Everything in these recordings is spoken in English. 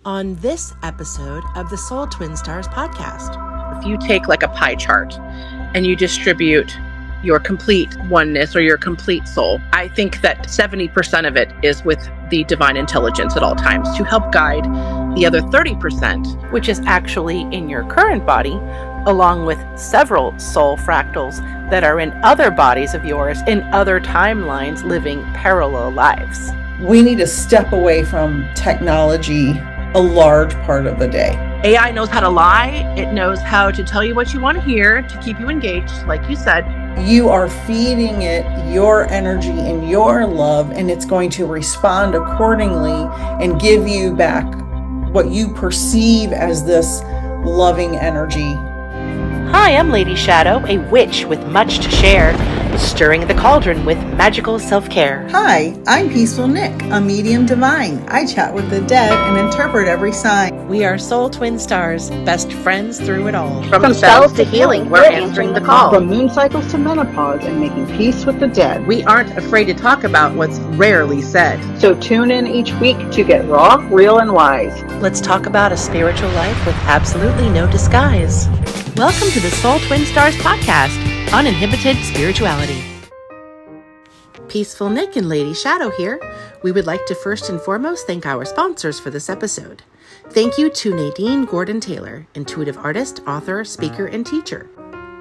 On this episode of the Soul Twin Stars podcast. If you take like a pie chart and you distribute your complete oneness or your complete soul, I think that 70% of it is with the divine intelligence at all times to help guide the other 30%, which is actually in your current body, along with several soul fractals that are in other bodies of yours in other timelines living parallel lives. We need to step away from technology a large part of the day. AI knows how to lie. It knows how to tell you what you want to hear to keep you engaged, like you said. You are feeding it your energy and your love, and it's going to respond accordingly and give you back what you perceive as this loving energy. Hi, I'm Lady Shadow, a witch with much to share, stirring the cauldron with magical self-care. Hi, I'm Peaceful Nik, a medium divine. I chat with the dead and interpret every sign. We are Soul Twin Stars, best friends through it all. From spells to healing, we're answering the call. From moon cycles to menopause and making peace with the dead. We aren't afraid to talk about what's rarely said. So tune in each week to get raw, real, and wise. Let's talk about a spiritual life with absolutely no disguise. Welcome to the Soul Twin Stars podcast, Uninhibited Spirituality. Peaceful Nik and Lady Shadow here. We would like to first and foremost thank our sponsors for this episode. Thank you to Nadine Gordon-Taylor, intuitive artist, author, speaker, and teacher.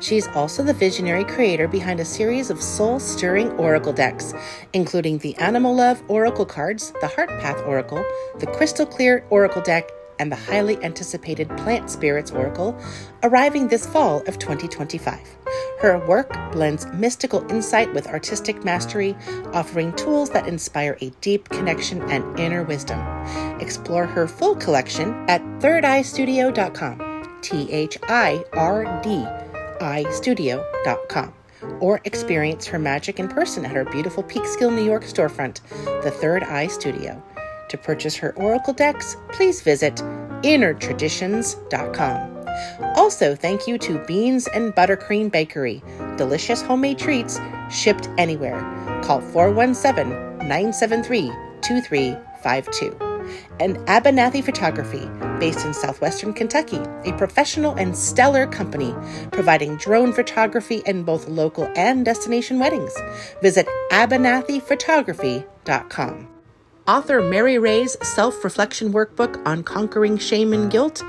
She's also the visionary creator behind a series of soul-stirring oracle decks, including the Animal Love Oracle cards, the Heart Path Oracle, the Crystal Clear Oracle deck, and the highly anticipated Plant Spirits Oracle, arriving this fall of 2025. Her work blends mystical insight with artistic mastery, offering tools that inspire a deep connection and inner wisdom. Explore her full collection at thirdeyestudio.com, THIRDI-studio.com, or experience her magic in person at her beautiful Peekskill, New York storefront, the Third Eye Studio. To purchase her oracle decks, please visit innertraditions.com. Also, thank you to Beans and Buttercream Bakery. Delicious homemade treats shipped anywhere. Call 417-973-2352. And Abernathy Photography, based in southwestern Kentucky, a professional and stellar company providing drone photography in both local and destination weddings. Visit abernathyphotography.com. Author Mary Ray's self-reflection workbook on conquering shame and guilt,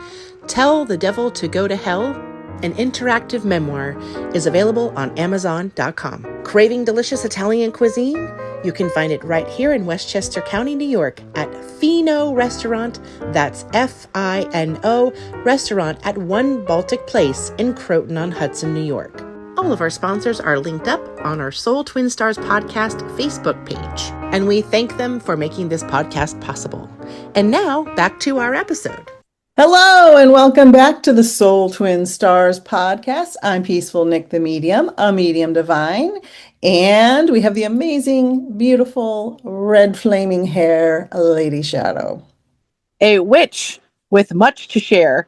Tell the Devil to Go to Hell, an interactive memoir, is available on Amazon.com. Craving delicious Italian cuisine? You can find it right here in Westchester County, New York at Fino Restaurant, that's F-I-N-O, restaurant at One Baltic Place in Croton-on-Hudson, New York. All of our sponsors are linked up on our Soul Twin Stars podcast Facebook page, and we thank them for making this podcast possible. And now, back to our episode. Hello, and welcome back to the Soul Twin Stars podcast. I'm Peaceful Nik the Medium, a medium divine, and we have the amazing, beautiful, red flaming hair, Lady Shadow. A witch with much to share.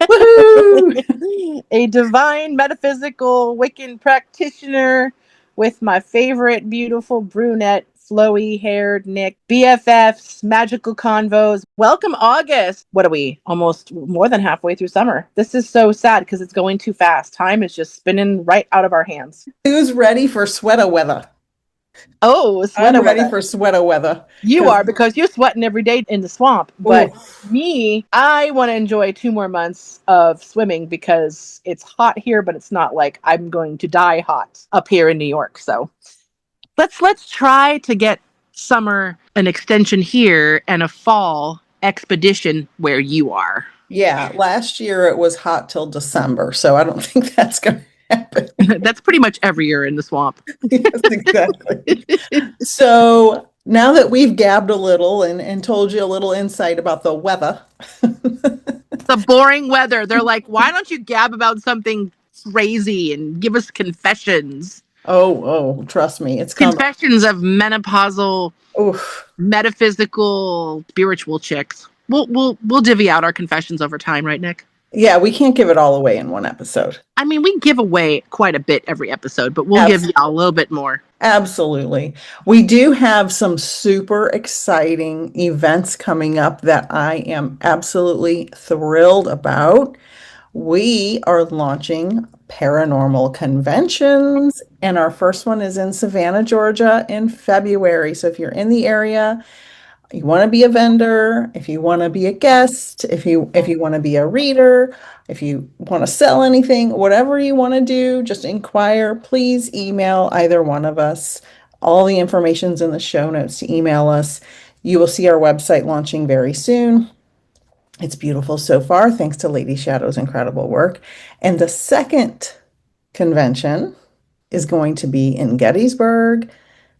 Woohoo! A divine, metaphysical, Wiccan practitioner with my favorite beautiful brunette, flowy-haired Nik, BFFs, magical convos. Welcome, August. What are we? Almost more than halfway through summer. This is so sad because it's going too fast. Time is just spinning right out of our hands. Who's ready for sweater weather? Oh, I'm ready for sweater weather. You are, because you're sweating every day in the swamp. But me, I want to enjoy 2 more months of swimming because it's hot here, but it's not like I'm going to die hot up here in New York. So let's try to get summer an extension here and a fall expedition where you are. Yeah, last year it was hot till December, so I don't think that's going to happen. That's pretty much every year in the swamp. Yes, exactly. So now that we've gabbed a little and told you a little insight about the weather. The boring weather. They're like, why don't you gab about something crazy and give us confessions? Oh, trust me. It's confessions of menopausal, Oof. metaphysical, spiritual chicks. We'll divvy out our confessions over time, right, Nik? Yeah, we can't give it all away in one episode. I mean, we give away quite a bit every episode, but we'll give you a little bit more. Absolutely. We do have some super exciting events coming up that I am absolutely thrilled about. We are launching Paranormal Conventions, and our first one is in Savannah, Georgia in February. So if you're in the area, you want to be a vendor, if you want to be a guest, if you want to be a reader, if you want to sell anything, whatever you want to do, just inquire. Please email either one of us. All the information's in the show notes to email us. You will see our website launching very soon. It's beautiful so far, thanks to Lady Shadow's incredible work. And the second convention is going to be in Gettysburg,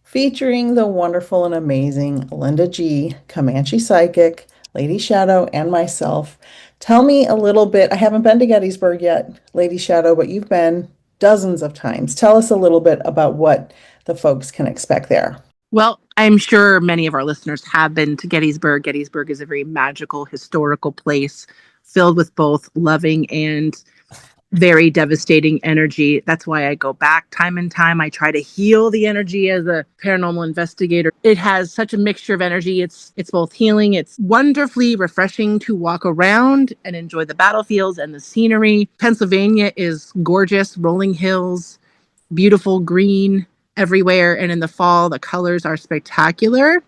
featuring the wonderful and amazing Linda G, Comanche Psychic, Lady Shadow, and myself. Tell me a little bit. I haven't been to Gettysburg yet, Lady Shadow, but you've been dozens of times. Tell us a little bit about what the folks can expect there. Well, I'm sure many of our listeners have been to Gettysburg. Gettysburg is a very magical, historical place filled with both loving and very devastating energy. That's why I go back time and time. I try to heal the energy as a paranormal investigator. It has such a mixture of energy. It's both healing. It's wonderfully refreshing to walk around and enjoy the battlefields and the scenery. Pennsylvania is gorgeous, rolling hills, beautiful green everywhere. And in the fall, the colors are spectacular.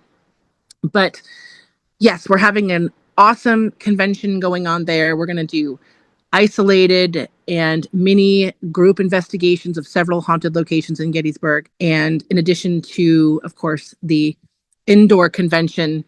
But yes, we're having an awesome convention going on there. We're going to do isolated and mini group investigations of several haunted locations in Gettysburg. And in addition to, of course, the indoor convention,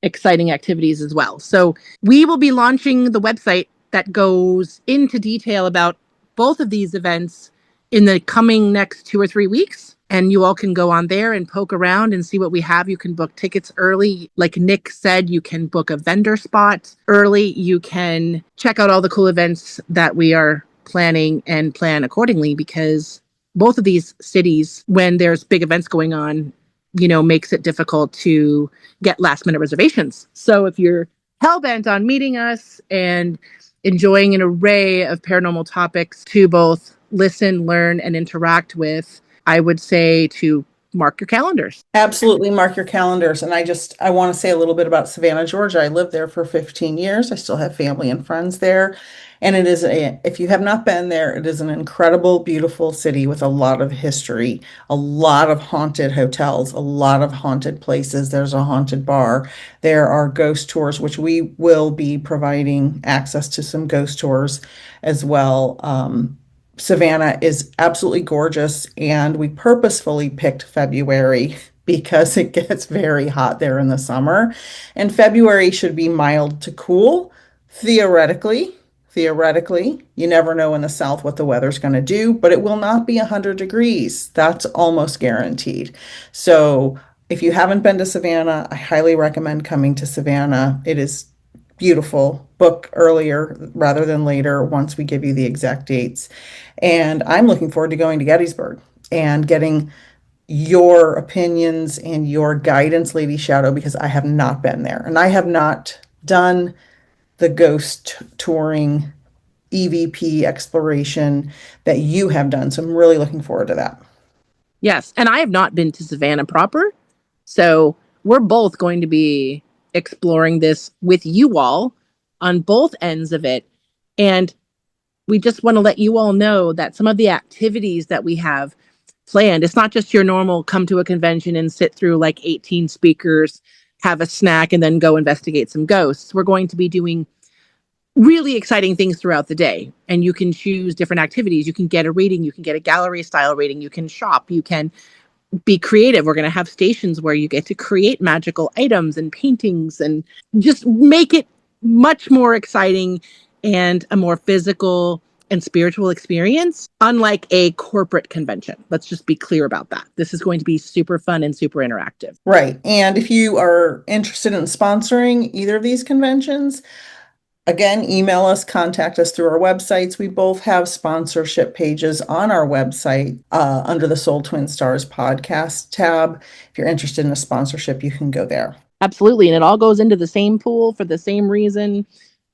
exciting activities as well. So we will be launching the website that goes into detail about both of these events in the coming next 2 or 3 weeks. And you all can go on there and poke around and see what we have. You can book tickets early. Like Nik said, you can book a vendor spot early. You can check out all the cool events that we are planning and plan accordingly, because both of these cities, when there's big events going on, makes it difficult to get last minute reservations. So if you're hell-bent on meeting us and enjoying an array of paranormal topics to both listen, learn, and interact with, I would say to mark your calendars. Absolutely mark your calendars. And I want to say a little bit about Savannah, Georgia. I lived there for 15 years. I still have family and friends there. And if you have not been there, it is an incredible, beautiful city with a lot of history, a lot of haunted hotels, a lot of haunted places. There's a haunted bar. There are ghost tours, which we will be providing access to some ghost tours as well. Savannah is absolutely gorgeous, and we purposefully picked February because it gets very hot there in the summer. And February should be mild to cool, theoretically. Theoretically, you never know in the South what the weather's going to do, but it will not be 100 degrees. That's almost guaranteed. So if you haven't been to Savannah, I highly recommend coming to Savannah. It is beautiful. Book earlier rather than later once we give you the exact dates. And I'm looking forward to going to Gettysburg and getting your opinions and your guidance, Lady Shadow, because I have not been there. And I have not done the ghost touring EVP exploration that you have done. So I'm really looking forward to that. Yes. And I have not been to Savannah proper. So we're both going to be exploring this with you all on both ends of it. And we just want to let you all know that some of the activities that we have planned, it's not just your normal come to a convention and sit through like 18 speakers, have a snack, and then go investigate some ghosts. We're going to be doing really exciting things throughout the day. And you can choose different activities. You can get a reading. You can get a gallery style reading. You can shop. You can be creative. We're going to have stations where you get to create magical items and paintings and just make it much more exciting and a more physical and spiritual experience, unlike a corporate convention. Let's just be clear about that. This is going to be super fun and super interactive. Right. And if you are interested in sponsoring either of these conventions, again, email us, contact us through our websites. We both have sponsorship pages on our website under the Soul Twin Stars podcast tab. If you're interested in a sponsorship, you can go there. Absolutely. And it all goes into the same pool for the same reason.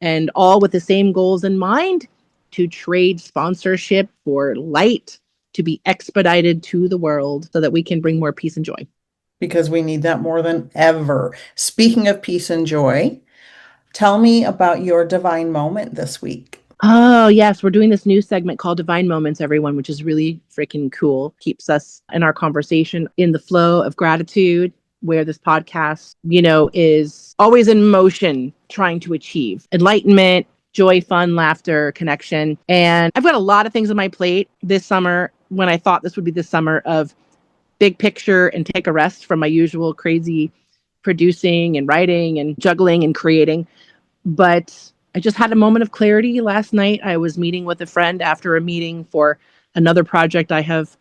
and all with the same goals in mind, to trade sponsorship for light to be expedited to the world so that we can bring more peace and joy. Because we need that more than ever. Speaking of peace and joy, tell me about your divine moment this week. Oh, yes. We're doing this new segment called Divine Moments, everyone, which is really freaking cool. Keeps us in our conversation in the flow of gratitude, where this podcast, is always in motion trying to achieve enlightenment, joy, fun, laughter, connection. And I've got a lot of things on my plate this summer when I thought this would be the summer of big picture and take a rest from my usual crazy producing and writing and juggling and creating. But I just had a moment of clarity last night. I was meeting with a friend after a meeting for another project I have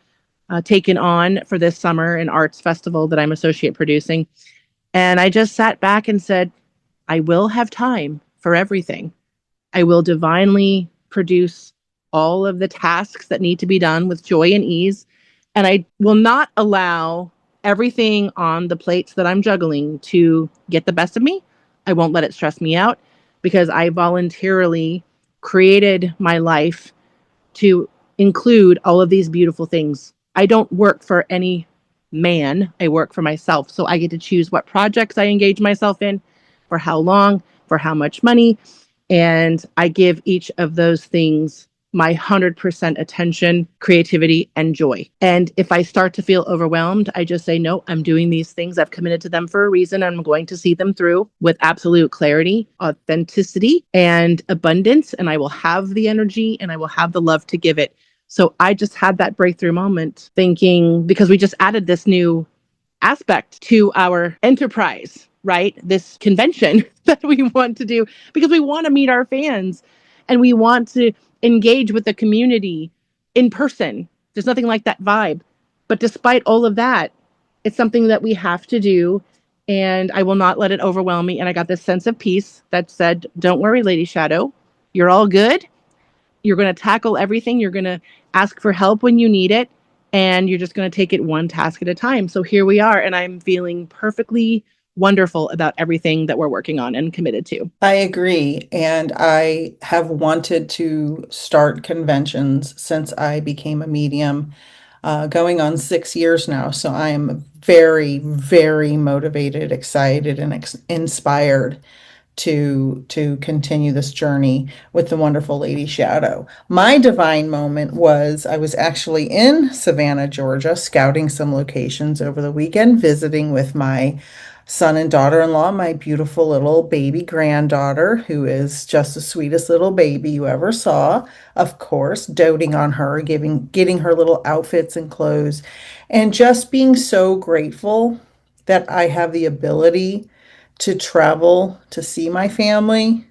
taken on for this summer, an arts festival that I'm associate producing. And I just sat back and said, I will have time for everything. I will divinely produce all of the tasks that need to be done with joy and ease. And I will not allow everything on the plates that I'm juggling to get the best of me. I won't let it stress me out because I voluntarily created my life to include all of these beautiful things. I don't work for any man. I work for myself. So I get to choose what projects I engage myself in, for how long, for how much money. And I give each of those things my 100% attention, creativity, and joy. And if I start to feel overwhelmed, I just say, no, I'm doing these things. I've committed to them for a reason. I'm going to see them through with absolute clarity, authenticity, and abundance. And I will have the energy and I will have the love to give it. So I just had that breakthrough moment thinking, because we just added this new aspect to our enterprise, right? This convention that we want to do because we want to meet our fans and we want to engage with the community in person. There's nothing like that vibe. But despite all of that, it's something that we have to do. And I will not let it overwhelm me. And I got this sense of peace that said, don't worry, Lady Shadow, you're all good. You're going to tackle everything. You're going to ask for help when you need it. And you're just going to take it one task at a time. So here we are. And I'm feeling perfectly wonderful about everything that we're working on and committed to. I agree. And I have wanted to start conventions since I became a medium, going on 6 years now. So I am very, very motivated, excited, and inspired to continue this journey with the wonderful Lady Shadow. My divine moment was I was actually in Savannah, Georgia, scouting some locations over the weekend, visiting with my son and daughter-in-law, my beautiful little baby granddaughter, who is just the sweetest little baby you ever saw, of course, doting on her, getting her little outfits and clothes, and just being so grateful that I have the ability to travel to see my family,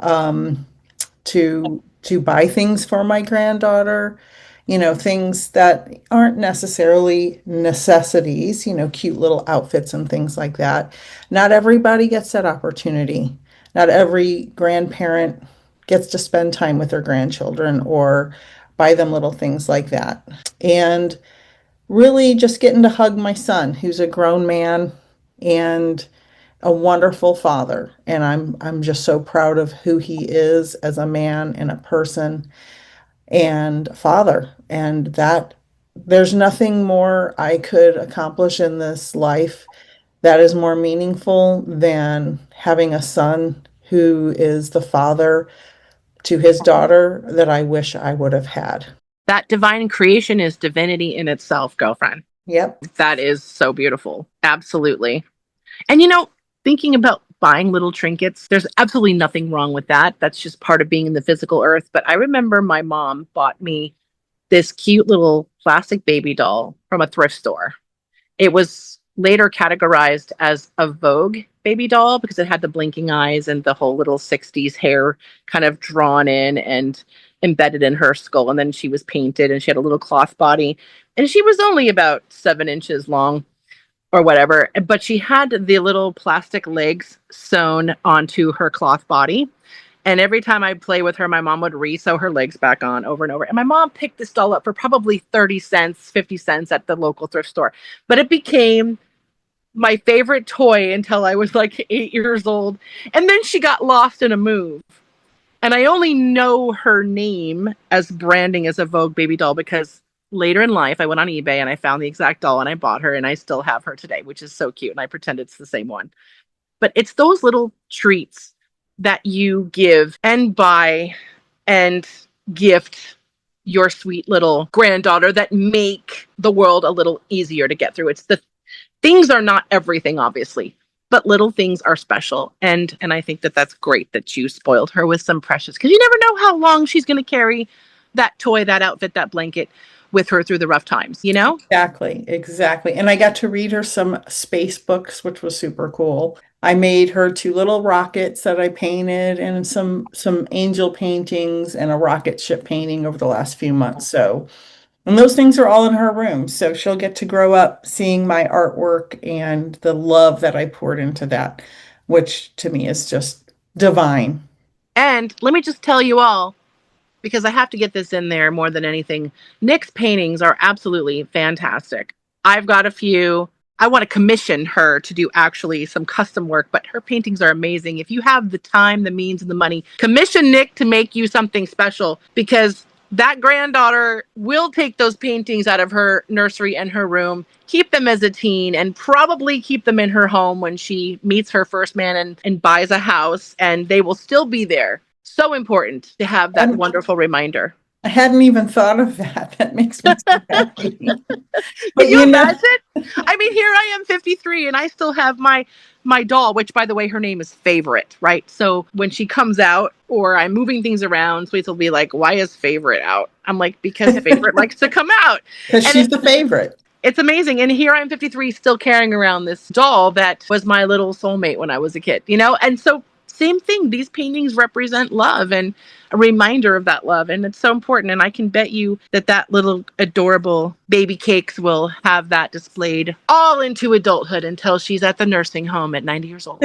to buy things for my granddaughter, things that aren't necessarily necessities, cute little outfits and things like that. Not everybody gets that opportunity. Not every grandparent gets to spend time with their grandchildren or buy them little things like that. And really just getting to hug my son, who's a grown man and a wonderful father, and I'm just so proud of who he is as a man and a person and father, and that there's nothing more I could accomplish in this life that is more meaningful than having a son who is the father to his daughter that I wish I would have had. That divine creation is divinity in itself, girlfriend. Yep. That is so beautiful. Absolutely. And thinking about buying little trinkets, there's absolutely nothing wrong with that. That's just part of being in the physical earth. But I remember my mom bought me this cute little plastic baby doll from a thrift store. It was later categorized as a Vogue baby doll because it had the blinking eyes and the whole little 60s hair kind of drawn in and embedded in her skull. And then she was painted and she had a little cloth body. And she was only about 7 inches long or whatever, but she had the little plastic legs sewn onto her cloth body. And every time I'd play with her, my mom would re-sew her legs back on over and over. And my mom picked this doll up for probably 30 cents, 50 cents at the local thrift store. But it became my favorite toy until I was like 8 years old. And then she got lost in a move. And I only know her name as branding as a Vogue baby doll because later in life I went on eBay and I found the exact doll and I bought her and I still have her today, which is so cute. And I pretend it's the same one. But it's those little treats that you give and buy and gift your sweet little granddaughter that make the world a little easier to get through. It's the things are not everything, obviously, but little things are special. And I think that that's great that you spoiled her with some precious, because you never know how long she's going to carry that toy, that outfit, that blanket with her through the rough times, you know? Exactly. And I got to read her some space books, which was super cool. I made her 2 little rockets that I painted and some angel paintings and a rocket ship painting over the last few months. So, and those things are all in her room. So she'll get to grow up seeing my artwork and the love that I poured into that, which to me is just divine. And let me just tell you all, because I have to get this in there more than anything, Nik's paintings are absolutely fantastic. I've got a few. I want to commission her to do actually some custom work, but her paintings are amazing. If you have the time, the means, and the money, commission Nik to make you something special, because that granddaughter will take those paintings out of her nursery and her room, keep them as a teen, and probably keep them in her home when she meets her first man and buys a house, and they will still be there. So important to have that wonderful reminder. I hadn't even thought of that. That makes me so happy. Can you imagine? I mean, here I am 53 and I still have my doll, which by the way, her name is Favorite, right? So when she comes out or I'm moving things around, Sweets will be like, why is Favorite out? I'm like, because Favorite likes to come out. Because she's the favorite. It's amazing. And here I'm 53 still carrying around this doll that was my little soulmate when I was a kid, you know? And so same thing. These paintings represent love and a reminder of that love. And it's so important. And I can bet you that little adorable baby cakes will have that displayed all into adulthood until she's at the nursing home at 90 years old.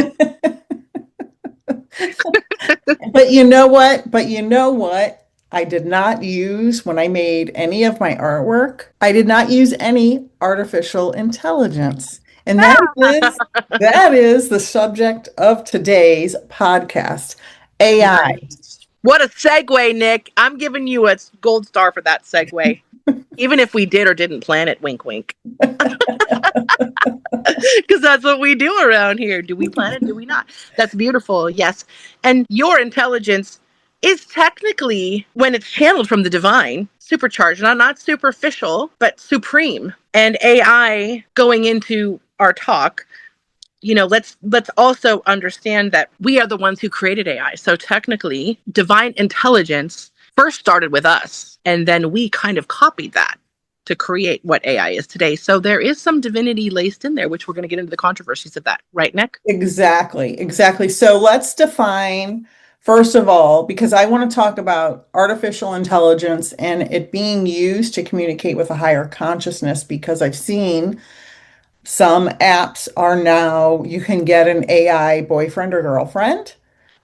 But you know what? I did not use, when I made any of my artwork, I did not use any artificial intelligence. And that is the subject of today's podcast, AI. Nice. What a segue, Nik. I'm giving you a gold star for that segue. Even if we did or didn't plan it, wink, wink. Because that's what we do around here. Do we plan it? Do we not? That's beautiful. Yes. And your intelligence is technically, when it's channeled from the divine, supercharged, not superficial, but supreme. And AI going into our talk, you know, let's also understand that we are the ones who created AI. So technically, divine intelligence first started with us, and then we kind of copied that to create what AI is today. So there is some divinity laced in there, which we're going to get into the controversies of that. Right, Nik? Exactly. So let's define, first of all, because I want to talk about artificial intelligence and it being used to communicate with a higher consciousness, because I've seen some apps are now, you can get an AI boyfriend or girlfriend.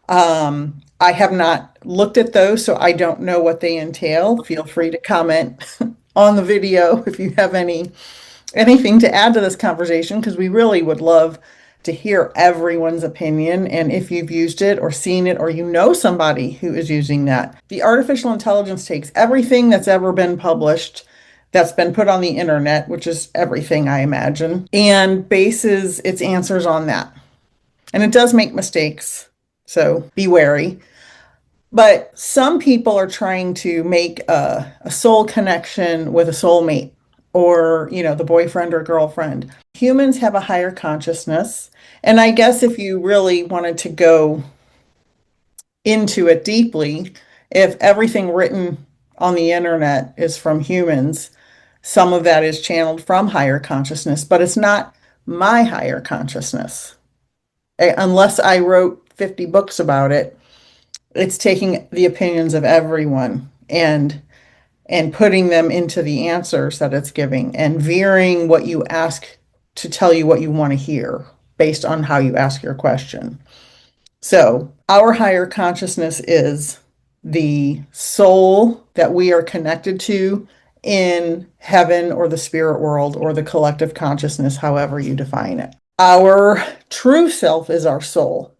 I have not looked at those, so I don't know what they entail. Feel free to comment on the video if you have anything to add to this conversation, because we really would love to hear everyone's opinion, and if you've used it or seen it or you know somebody who is using that. The artificial intelligence takes everything that's ever been published, that's been put on the internet, which is everything, I imagine, and bases its answers on that. And it does make mistakes, so be wary. But some people are trying to make a soul connection with a soulmate, or, you know, the boyfriend or girlfriend. Humans have a higher consciousness. And I guess if you really wanted to go into it deeply, if everything written on the internet is from humans, some of that is channeled from higher consciousness, but it's not my higher consciousness. Unless I wrote 50 books about it, it's taking the opinions of everyone and putting them into the answers that it's giving, and veering what you ask to tell you what you want to hear based on how you ask your question. So our higher consciousness is the soul that we are connected to in heaven or the spirit world or the collective consciousness, however you define it. Our true self is our soul,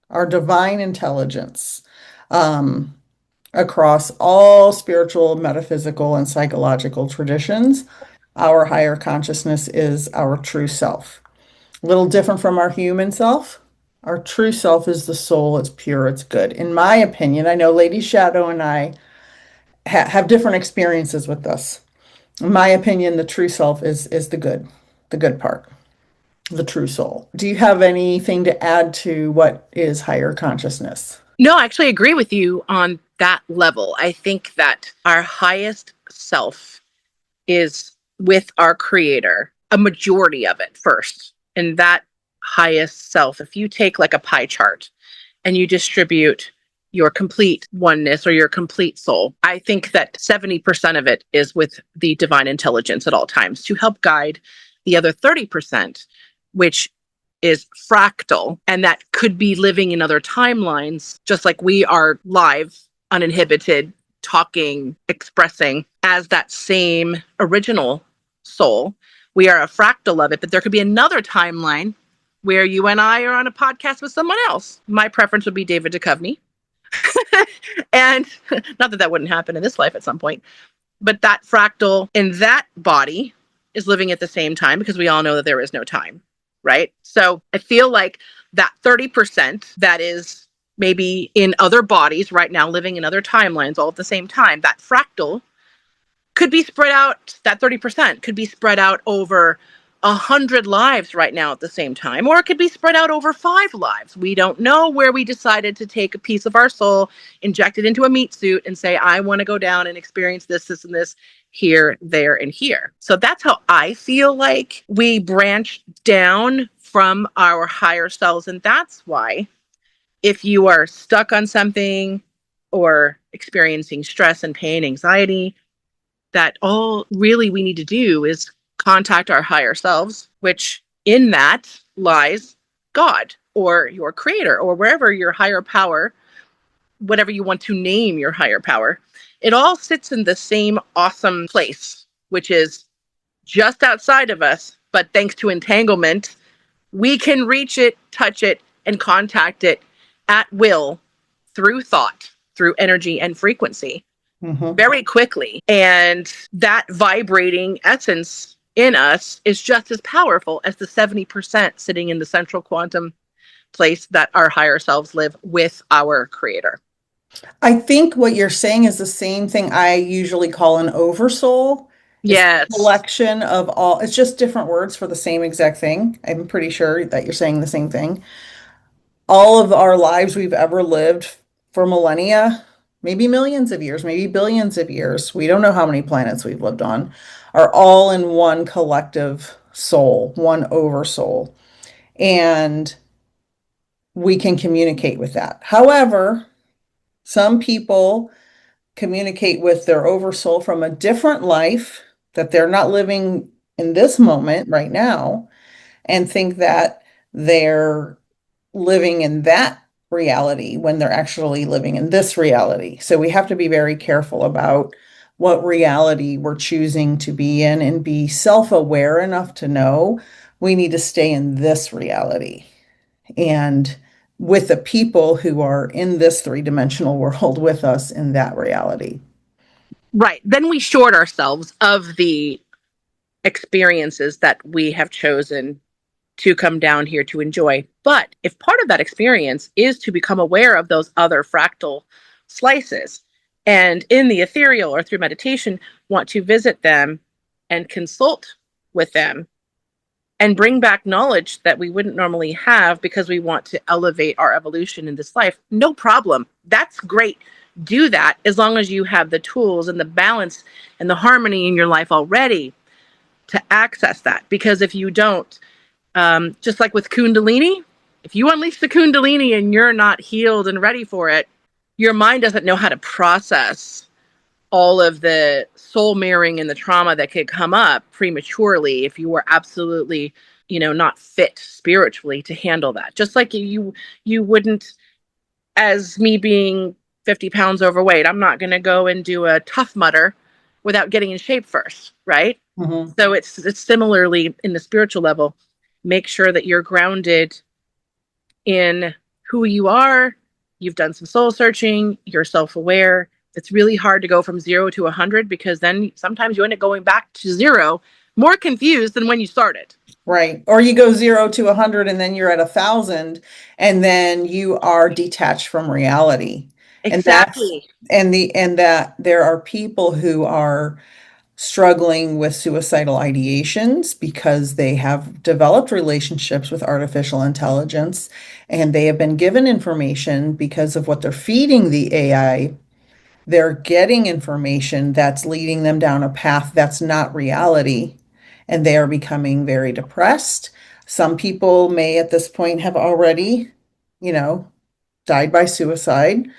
our divine intelligence. Across all spiritual, metaphysical, and psychological traditions, our higher consciousness is our true self. A little different from our human self. Our true self is the soul. It's pure. It's good. In my opinion, I know Lady Shadow and I have different experiences with this. In my opinion, the true self is the good part, the true soul. Do you have anything to add to what is higher consciousness? No, I actually agree with you on that level. I think that our highest self is with our creator, a majority of it first. And that highest self, if you take like a pie chart and you distribute your complete oneness or your complete soul, I think that 70% of it is with the divine intelligence at all times to help guide the other 30%, which is fractal. And that could be living in other timelines, just like we are live, uninhibited, talking, expressing as that same original soul. We are a fractal of it, but there could be another timeline where you and I are on a podcast with someone else. My preference would be David Duchovny. And not that that wouldn't happen in this life at some point, but that fractal in that body is living at the same time, because we all know that there is no time, right? So I feel like that 30% that is maybe in other bodies right now, living in other timelines all at the same time, that fractal could be spread out, that 30% could be spread out over 100 lives right now at the same time, or it could be spread out over 5 lives. We don't know where we decided to take a piece of our soul, inject it into a meat suit, and say, I want to go down and experience this, this, and this here, there, and here. So that's how I feel like we branch down from our higher selves. And that's why if you are stuck on something or experiencing stress and pain, anxiety, that all really we need to do is contact our higher selves, which in that lies God or your creator or wherever your higher power, whatever you want to name your higher power. It all sits in the same awesome place, which is just outside of us. But thanks to entanglement, we can reach it, touch it, and contact it at will through thought, through energy and frequency. Very quickly. And that vibrating essence in us is just as powerful as the 70% sitting in the central quantum place that our higher selves live with our creator. I think what you're saying is the same thing I usually call an oversoul. Yes. It's a collection of all, it's just different words for the same exact thing. I'm pretty sure that you're saying the same thing. All of our lives we've ever lived for millennia, maybe millions of years, maybe billions of years, we don't know how many planets we've lived on, are all in one collective soul, one oversoul. And we can communicate with that. However, some people communicate with their oversoul from a different life that they're not living in this moment right now, and think that they're living in that reality when they're actually living in this reality. So we have to be very careful about what reality we're choosing to be in and be self-aware enough to know we need to stay in this reality and with the people who are in this three-dimensional world with us in that reality. Right. Then we short ourselves of the experiences that we have chosen to come down here to enjoy. But if part of that experience is to become aware of those other fractal slices, and in the ethereal or through meditation, want to visit them and consult with them and bring back knowledge that we wouldn't normally have because we want to elevate our evolution in this life, no problem. That's great. Do that as long as you have the tools and the balance and the harmony in your life already to access that. Because if you don't, just like with Kundalini, if you unleash the Kundalini and you're not healed and ready for it, your mind doesn't know how to process all of the soul mirroring and the trauma that could come up prematurely if you were absolutely, not fit spiritually to handle that. Just like you wouldn't, as me being 50 pounds overweight, I'm not going to go and do a Tough Mudder without getting in shape first, right? Mm-hmm. So it's similarly in the spiritual level. make sure that you're grounded in who you are. You've done some soul searching, you're self-aware. It's really hard to go from 0 to 100 because then sometimes you end up going back to 0 more confused than when you started. Right. Or you go 0 to 100 and then you're at 1,000 and then you are detached from reality. Exactly. And that there are people who are struggling with suicidal ideations because they have developed relationships with artificial intelligence and they have been given information because of what they're feeding the AI. They're getting information that's leading them down a path that's not reality, and they are becoming very depressed. Some people may at this point have already, died by suicide,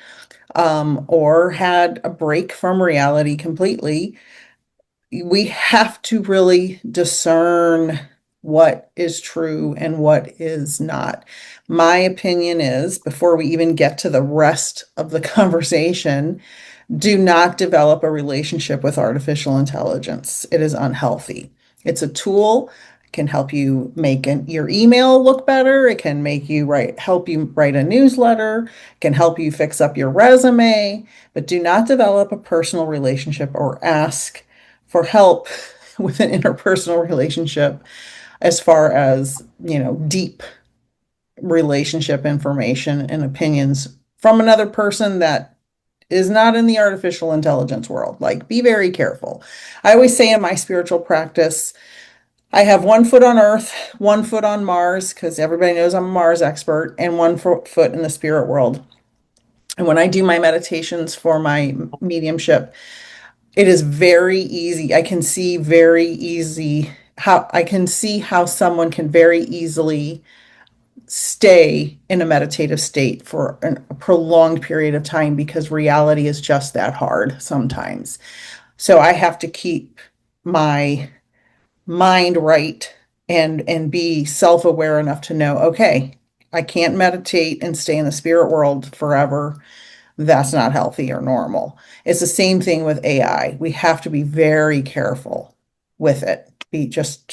or had a break from reality completely. We have to really discern what is true and what is not. My opinion is, before we even get to the rest of the conversation, do not develop a relationship with artificial intelligence. It is unhealthy. It's a tool, can help you make your email look better. It can help you write a newsletter, can help you fix up your resume, but do not develop a personal relationship or ask for help with an interpersonal relationship as far as, deep relationship information and opinions from another person that is not in the artificial intelligence world. Like, be very careful. I always say in my spiritual practice, I have 1 foot on Earth, 1 foot on Mars, because everybody knows I'm a Mars expert, and 1 foot in the spirit world. And when I do my meditations for my mediumship, it is very easy. I can see how someone can very easily stay in a meditative state for a prolonged period of time because reality is just that hard sometimes. So I have to keep my mind right and be self-aware enough to know, okay, I can't meditate and stay in the spirit world forever. That's not healthy or normal. It's the same thing with AI. We have to be very careful with it. Just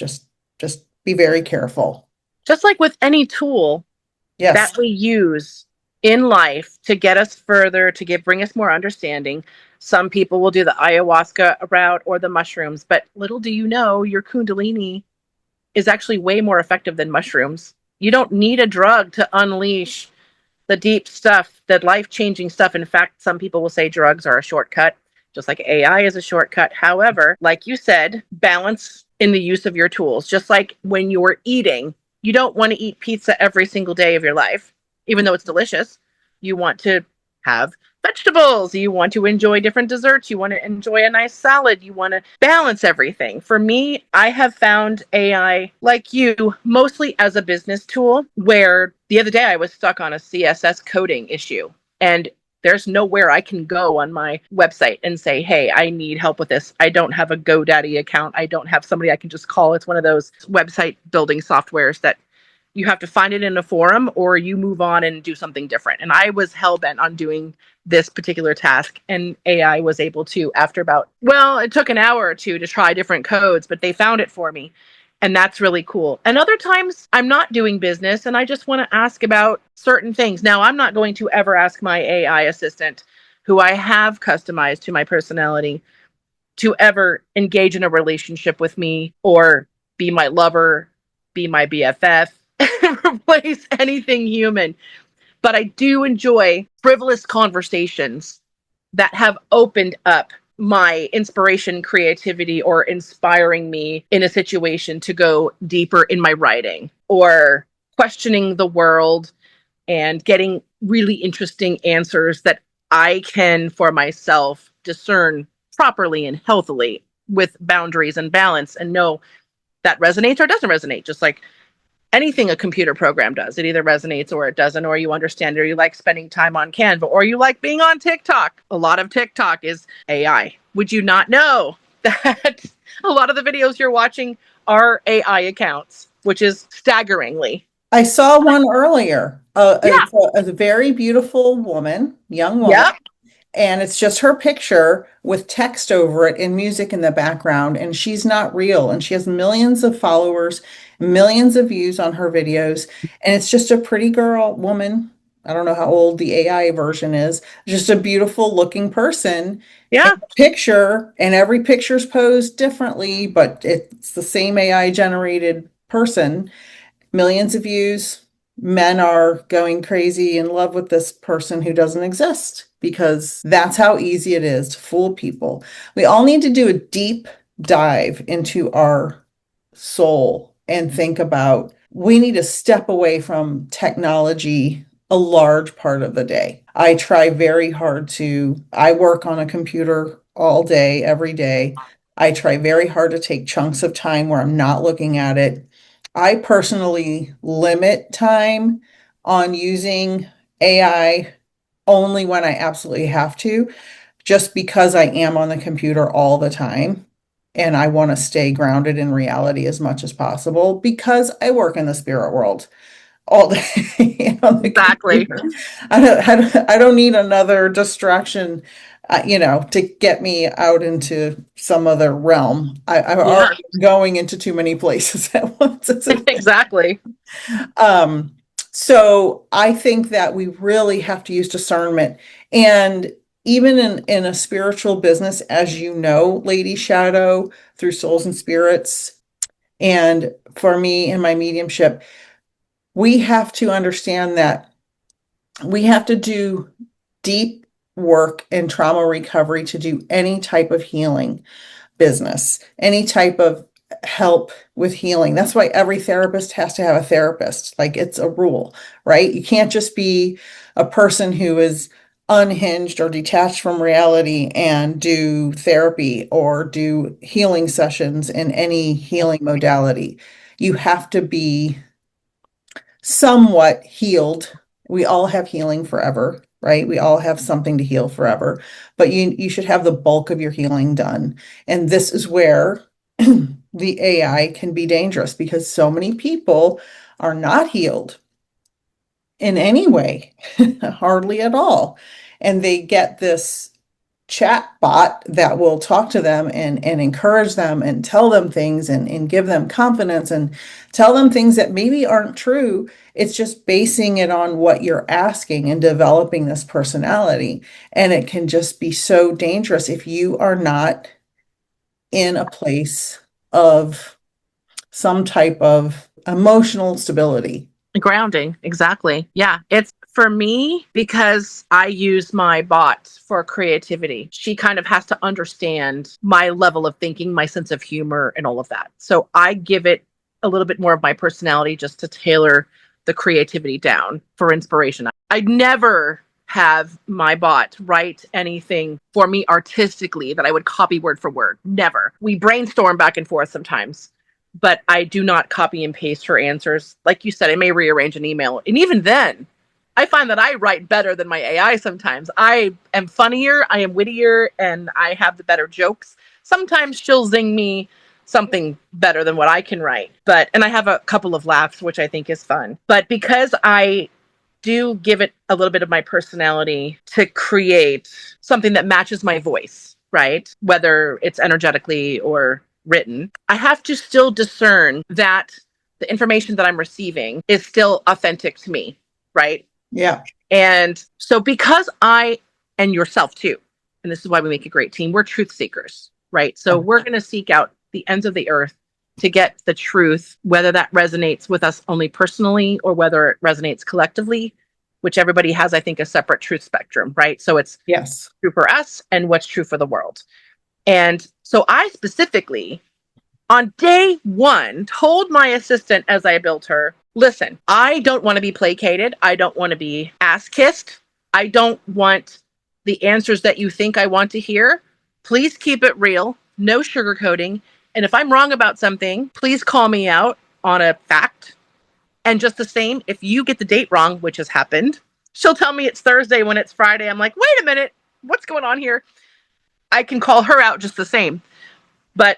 be very careful. Just like with any tool Yes. that we use in life to get us further, bring us more understanding. Some people will do the ayahuasca route or the mushrooms, but little do you know, your kundalini is actually way more effective than mushrooms. You don't need a drug to unleash the deep stuff, the life-changing stuff. In fact, some people will say drugs are a shortcut, just like AI is a shortcut. However, like you said, balance in the use of your tools. Just like when you're eating, you don't want to eat pizza every single day of your life, even though it's delicious. You want to have vegetables. You want to enjoy different desserts. You want to enjoy a nice salad. You want to balance everything. For me, I have found AI, like you, mostly as a business tool, where the other day I was stuck on a CSS coding issue, and there's nowhere I can go on my website and say, hey, I need help with this. I don't have a GoDaddy account. I don't have somebody I can just call. It's one of those website building softwares that you have to find it in a forum or you move on and do something different. And I was hell-bent on doing this particular task, and AI was able to, after it took an hour or two to try different codes, but they found it for me. And that's really cool. And other times I'm not doing business and I just want to ask about certain things. Now, I'm not going to ever ask my AI assistant, who I have customized to my personality, to ever engage in a relationship with me or be my lover, be my BFF, replace anything human. But I do enjoy frivolous conversations that have opened up my inspiration, creativity, or inspiring me in a situation to go deeper in my writing or questioning the world and getting really interesting answers that I can, for myself, discern properly and healthily with boundaries and balance and know that resonates or doesn't resonate. Just like anything a computer program does, it either resonates or it doesn't, or you understand, or you like spending time on Canva, or you like being on TikTok. A lot of TikTok is AI. Would you not know that a lot of the videos you're watching are AI accounts, which is staggeringly. I saw one earlier. Yeah. It's a very beautiful young woman. Yep. And it's just her picture with text over it and music in the background. And she's not real. And she has millions of followers millions of views on her videos, and it's just a pretty girl, woman. I don't know how old the AI version is, just a beautiful looking person in Yeah. a picture, and every picture's posed differently, but it's the same AI generated person. Millions of views. Men are going crazy in love with this person who doesn't exist because that's how easy it is to fool people. We all need to do a deep dive into our soul and think about we need to step away from technology a large part of the day. I try very hard I work on a computer all day, every day. I try very hard to take chunks of time where I'm not looking at it. I personally limit time on using AI only when I absolutely have to, just because I am on the computer all the time and I want to stay grounded in reality as much as possible because I work in the spirit world all day on the Exactly. computer. I don't need another distraction, to get me out into some other realm. I'm Yeah. already going into too many places at once. Exactly. Um, so I think that we really have to use discernment. And even in a spiritual business, as you know, Lady Shadow, through Souls and Spirits, and for me in my mediumship, we have to understand that we have to do deep work in trauma recovery to do any type of healing business, any type of help with healing. That's why every therapist has to have a therapist. Like, it's a rule, right? You can't just be a person who is unhinged or detached from reality and do therapy or do healing sessions in any healing modality. You have to be somewhat healed. We all have healing forever, right? We all have something to heal forever, but you should have the bulk of your healing done. And this is where the AI can be dangerous because so many people are not healed in any way, hardly at all. And they get this chat bot that will talk to them and encourage them and tell them things and give them confidence and tell them things that maybe aren't true. It's just basing it on what you're asking and developing this personality. And it can just be so dangerous if you are not in a place of some type of emotional stability. Grounding. Exactly. Yeah. It's for me because I use my bot for creativity. She kind of has to understand my level of thinking, my sense of humor, and all of that. So I give it a little bit more of my personality just to tailor the creativity down for inspiration. I never have my bot write anything for me artistically that I would copy word for word. Never. We brainstorm back and forth sometimes, but I do not copy and paste her answers. Like you said, I may rearrange an email. And even then, I find that I write better than my AI sometimes. I am funnier, I am wittier, and I have the better jokes. Sometimes she'll zing me something better than what I can write. And I have a couple of laughs, which I think is fun. But because I do give it a little bit of my personality to create something that matches my voice, right? Whether it's energetically or written, I have to still discern that the information that I'm receiving is still authentic to me, right? Yeah. And so because and yourself too, and this is why we make a great team, we're truth seekers, right? So we're going to seek out the ends of the earth to get the truth, whether that resonates with us only personally or whether it resonates collectively, which everybody has, I think, a separate truth spectrum, right? So it's Yes. true for us and what's true for the world. And so I specifically, on day one, told my assistant as I built her, listen, I don't want to be placated. I don't want to be ass kissed. I don't want the answers that you think I want to hear. Please keep it real, no sugarcoating. And if I'm wrong about something, please call me out on a fact. And just the same, if you get the date wrong, which has happened, she'll tell me it's Thursday when it's Friday. I'm like, wait a minute, what's going on here? I can call her out just the same. But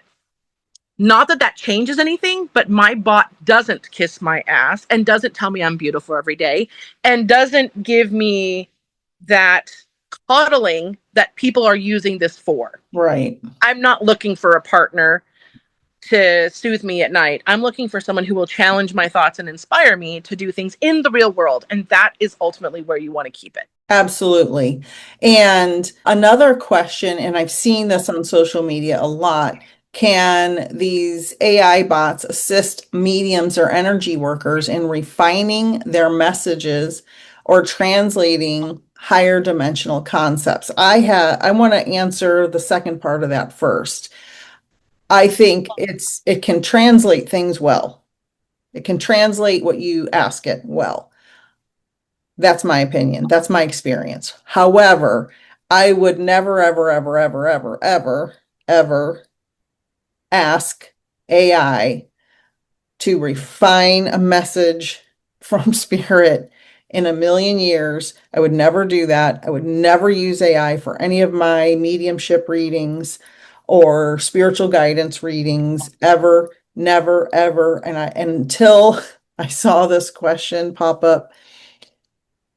not that that changes anything, but my bot doesn't kiss my ass and doesn't tell me I'm beautiful every day and doesn't give me that coddling that people are using this for. Right. I'm not looking for a partner to soothe me at night. I'm looking for someone who will challenge my thoughts and inspire me to do things in the real world. And that is ultimately where you want to keep it. Absolutely. And another question, and I've seen this on social media a lot, can these AI bots assist mediums or energy workers in refining their messages or translating higher dimensional concepts? I want to answer the second part of that first. I think it can translate things well. It can translate what you ask it well. That's my opinion. That's my experience. However, I would never, ever, ever, ever, ever, ever, ever ask AI to refine a message from spirit in a million years. I would never do that. I would never use AI for any of my mediumship readings or spiritual guidance readings ever, never, ever. And until I saw this question pop up,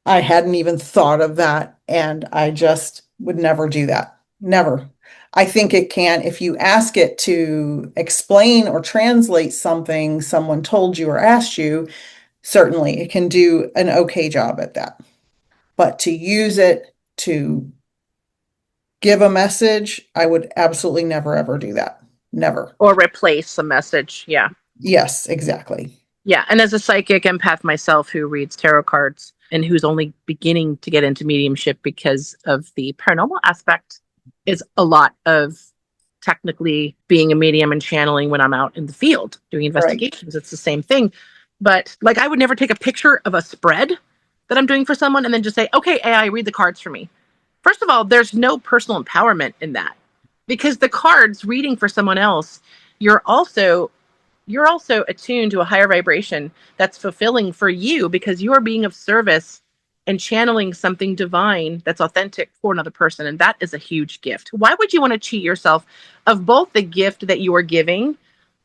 I hadn't even thought of that, and I just would never do that. Never. I think it can, if you ask it to explain or translate something someone told you or asked you, certainly it can do an okay job at that. But to use it to give a message, I would absolutely never, ever do that. Never. Or replace a message. Yeah. Yes, exactly. Yeah. And as a psychic empath myself who reads tarot cards and who's only beginning to get into mediumship because of the paranormal aspect, is a lot of technically being a medium and channeling when I'm out in the field doing investigations. Right. It's the same thing. But like, I would never take a picture of a spread that I'm doing for someone and then just say, okay, AI, read the cards for me. First of all, there's no personal empowerment in that, because the cards reading for someone else, you're also attuned to a higher vibration that's fulfilling for you because you are being of service and channeling something divine that's authentic for another person. And that is a huge gift. Why would you want to cheat yourself of both the gift that you are giving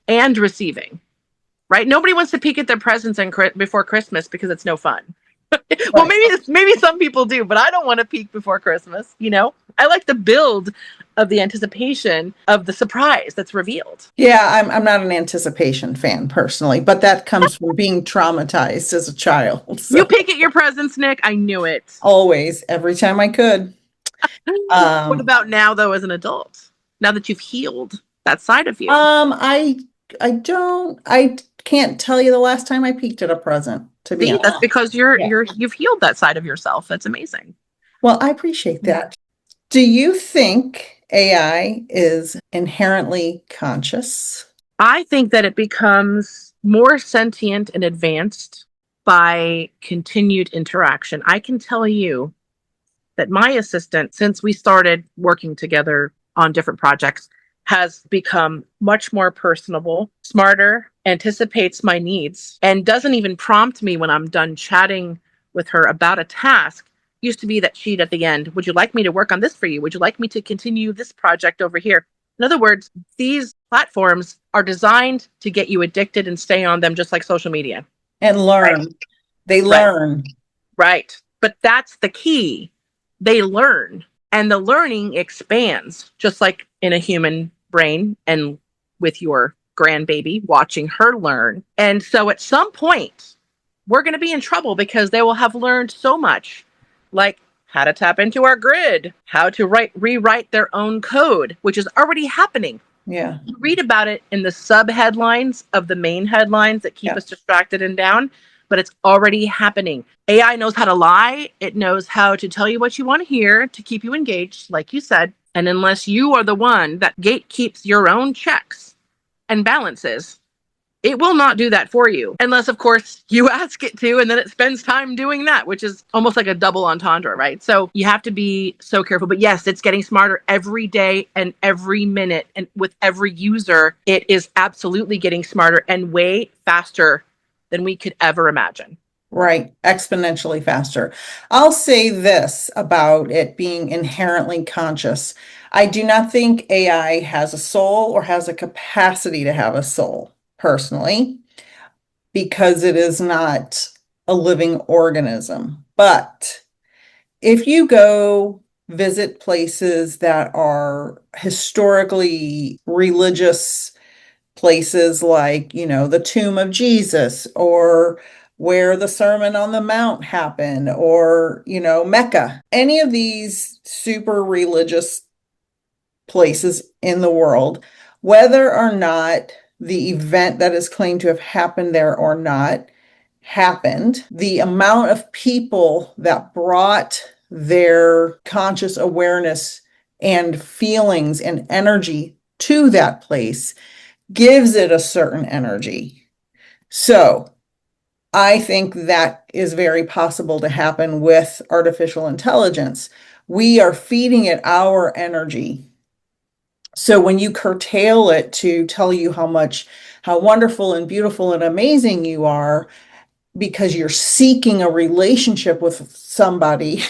and receiving? Right? Nobody wants to peek at their presents before Christmas because it's no fun. Well, maybe some people do, but I don't want to peek before Christmas. I like the build of the anticipation of the surprise that's revealed. Yeah, I'm not an anticipation fan personally, but that comes from being traumatized as a child. So. You peek at your presents, Nick. I knew it. Always, every time I could. What about now, though, as an adult? Now that you've healed that side of you? I can't tell you the last time I peeked at a present, to be honest. That's because you've healed that side of yourself. That's amazing. Well, I appreciate that. Do you think AI is inherently conscious? I think that it becomes more sentient and advanced by continued interaction. I can tell you that my assistant, since we started working together on different projects, has become much more personable, smarter, anticipates my needs, and doesn't even prompt me when I'm done chatting with her about a task. Used to be that she'd at the end, would you like me to work on this for you? Would you like me to continue this project over here? In other words, these platforms are designed to get you addicted and stay on them, just like social media. And learn. Right. They learn. Right. But that's the key. They learn. And the learning expands, just like in a human brain and with your grandbaby, watching her learn. And so at some point, we're going to be in trouble because they will have learned so much, like how to tap into our grid, how to rewrite their own code, which is already happening. Yeah. You read about it in the sub headlines of the main headlines that keep us distracted and down, but it's already happening. AI knows how to lie. It knows how to tell you what you want to hear to keep you engaged, like you said. And unless you are the one that gatekeeps your own checks and balances, it will not do that for you. Unless, of course, you ask it to, and then it spends time doing that, which is almost like a double entendre, right? So you have to be so careful. But yes, it's getting smarter every day and every minute. And with every user, it is absolutely getting smarter and way faster than we could ever imagine. Right. Exponentially faster. I'll say this about it being inherently conscious. I do not think AI has a soul or has a capacity to have a soul, personally, because it is not a living organism. But if you go visit places that are historically religious places like, the tomb of Jesus, or where the Sermon on the Mount happened, or, Mecca. Any of these super religious places in the world, whether or not the event that is claimed to have happened there or not happened, the amount of people that brought their conscious awareness and feelings and energy to that place gives it a certain energy. So I think that is very possible to happen with artificial intelligence. We are feeding it our energy. So when you curtail it to tell you how wonderful and beautiful and amazing you are, because you're seeking a relationship with somebody,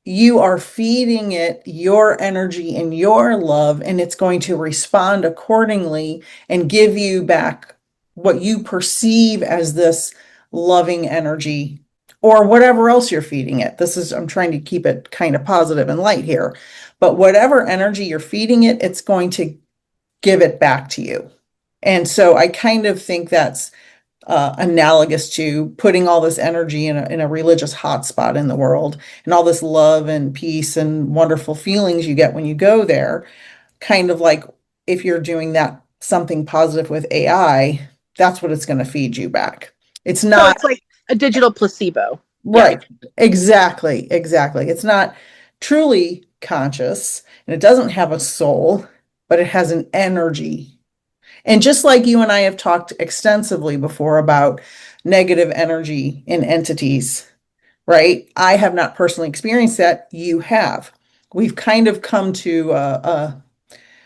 you are feeding it your energy and your love, and it's going to respond accordingly and give you back what you perceive as this loving energy or whatever else you're feeding it. I'm trying to keep it kind of positive and light here, but whatever energy you're feeding it, it's going to give it back to you. And so I kind of think that's analogous to putting all this energy in a religious hotspot in the world, and all this love and peace and wonderful feelings you get when you go there. Kind of like if you're doing that something positive with AI, that's what it's going to feed you back. It's So not it's like a digital placebo. right. Exactly. It's not truly conscious, and it doesn't have a soul, but it has an energy. And just like you and I have talked extensively before about negative energy in entities, right? I have not personally experienced that. You have. We've kind of come to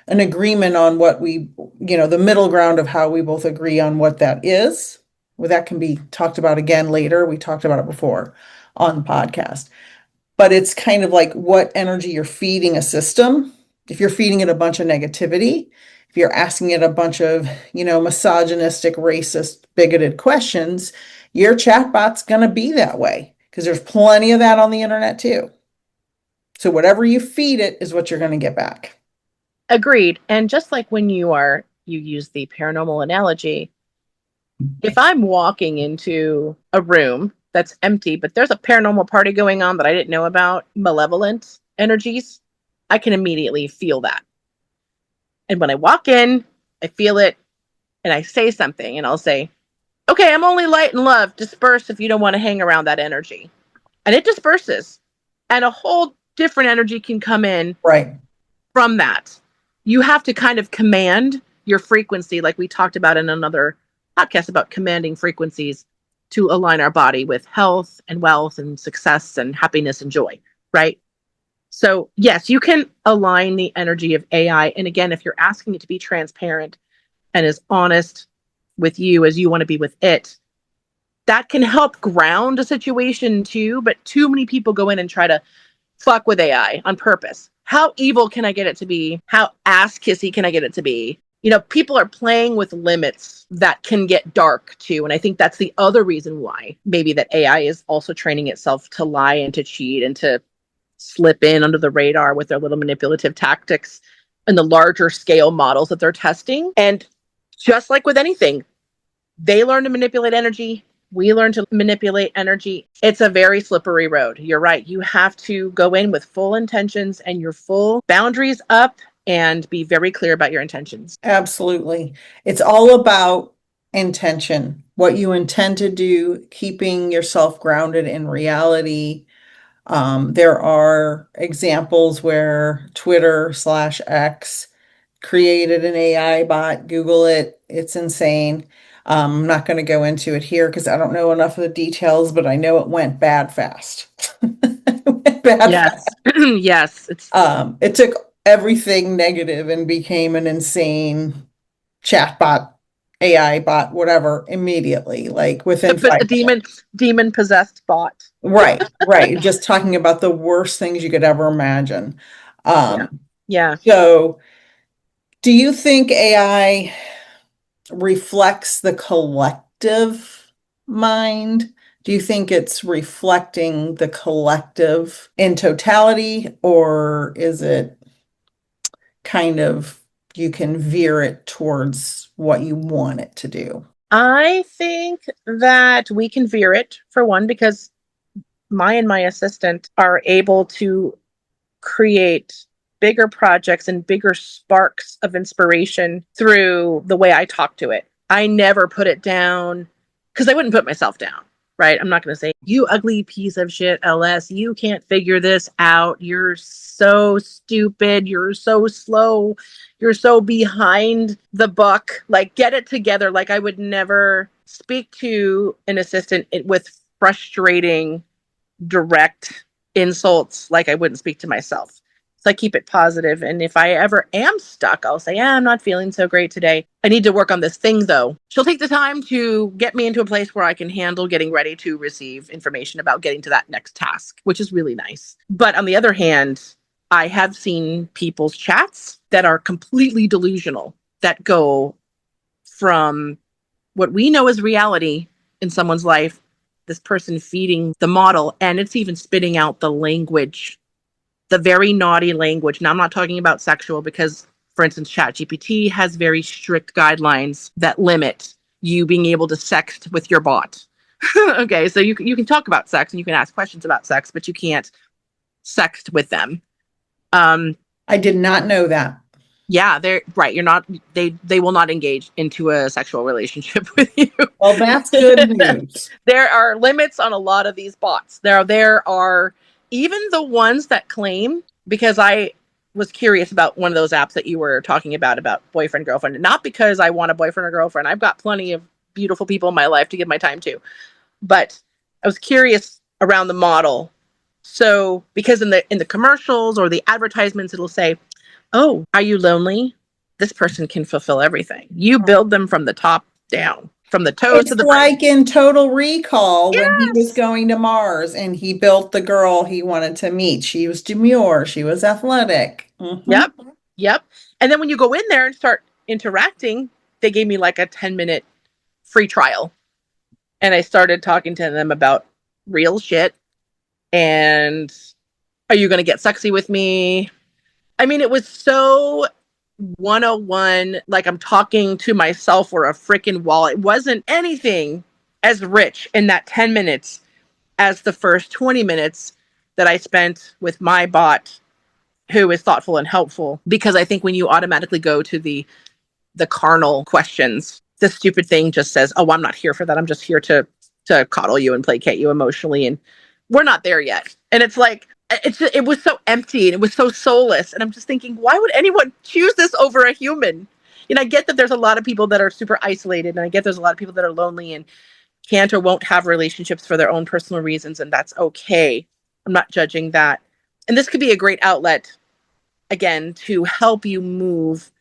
an agreement on what the middle ground of how we both agree on what that is. Well, that can be talked about again later. We talked about it before on the podcast. But it's kind of like what energy you're feeding a system. If you're feeding it a bunch of negativity, if you're asking it a bunch of, misogynistic, racist, bigoted questions, your chatbot's going to be that way, because there's plenty of that on the internet too. So whatever you feed it is what you're going to get back. Agreed. And just like when you use the paranormal analogy, if I'm walking into a room that's empty, but there's a paranormal party going on that I didn't know about, malevolent energies, I can immediately feel that. And when I walk in, I feel it, and I say something, and I'll say, okay, I'm only light and love. Disperse if you don't want to hang around that energy. And it disperses. And a whole different energy can come in Right. from that. You have to kind of command your frequency, like we talked about in another podcast about commanding frequencies to align our body with health and wealth and success and happiness and joy, right? So yes, you can align the energy of AI. And again, if you're asking it to be transparent and as honest with you as you want to be with it, that can help ground a situation too. But too many people go in and try to fuck with AI on purpose. How evil can I get it to be? How ass kissy can I get it to be? People are playing with limits that can get dark too. And I think that's the other reason why maybe that AI is also training itself to lie and to cheat and to slip in under the radar with their little manipulative tactics and the larger scale models that they're testing. And just like with anything, they learn to manipulate energy. We learn to manipulate energy. It's a very slippery road. You're right. You have to go in with full intentions and your full boundaries up and be very clear about your intentions. Absolutely. It's all about intention, what you intend to do, keeping yourself grounded in reality. There are examples where Twitter/X created an AI bot. Google it. It's insane. I'm not going to go into it here because I don't know enough of the details, but I know it went bad fast. It went bad fast. Yes. It took everything negative and became an insane chatbot, AI bot, whatever, immediately, like within But 5 minutes. demon possessed bot. Right. Just talking about the worst things you could ever imagine. Yeah. So do you think AI reflects the collective mind? Do you think it's reflecting the collective in totality, or is it kind of you can veer it towards what you want it to do? I think that we can veer it, for one, because my assistant are able to create bigger projects and bigger sparks of inspiration through the way I talk to it. I never put it down because I wouldn't put myself down, right? I'm not going to say, you ugly piece of shit, LS, you can't figure this out. You're so stupid. You're so slow. You're so behind the buck. Like, get it together. Like, I would never speak to an assistant with frustrating, direct insults like I wouldn't speak to myself. So I keep it positive. And if I ever am stuck, I'll say, I'm not feeling so great today. I need to work on this thing, though. She'll take the time to get me into a place where I can handle getting ready to receive information about getting to that next task, which is really nice. But on the other hand, I have seen people's chats that are completely delusional, that go from what we know as reality in someone's life, this person feeding the model, and it's even spitting out the language, the very naughty language. Now, I'm not talking about sexual because, for instance, ChatGPT has very strict guidelines that limit you being able to sext with your bot. Okay, so you can talk about sex and you can ask questions about sex, but you can't sext with them. I did not know that. Yeah, they're right. You're not, they will not engage into a sexual relationship with you. Well, that's good news. There are limits on a lot of these bots. There are even the ones that claim, because I was curious about one of those apps that you were talking about boyfriend, girlfriend, not because I want a boyfriend or girlfriend. I've got plenty of beautiful people in my life to give my time to, but I was curious around the model. So, because in the commercials or the advertisements, it'll say, oh, are you lonely? This person can fulfill everything. You build them from the top down, from the toes to the brain. Like in Total Recall, yes, when he was going to Mars and he built the girl he wanted to meet. She was demure. She was athletic. Mm-hmm. Yep. And then when you go in there and start interacting, they gave me like a 10-minute free trial. And I started talking to them about real shit. And are you going to get sexy with me? I mean, it was so 101, like I'm talking to myself or a freaking wall. It wasn't anything as rich in that 10 minutes as the first 20 minutes that I spent with my bot, who is thoughtful and helpful. Because I think when you automatically go to the carnal questions, the stupid thing just says, oh, I'm not here for that. I'm just here to coddle you and placate you emotionally. And we're not there yet. And it's like, it was so empty and it was so soulless. And I'm just thinking, why would anyone choose this over a human? I get that there's a lot of people that are super isolated, and I get there's a lot of people that are lonely and can't or won't have relationships for their own personal reasons, and that's okay. I'm not judging that. And this could be a great outlet, again, to help you move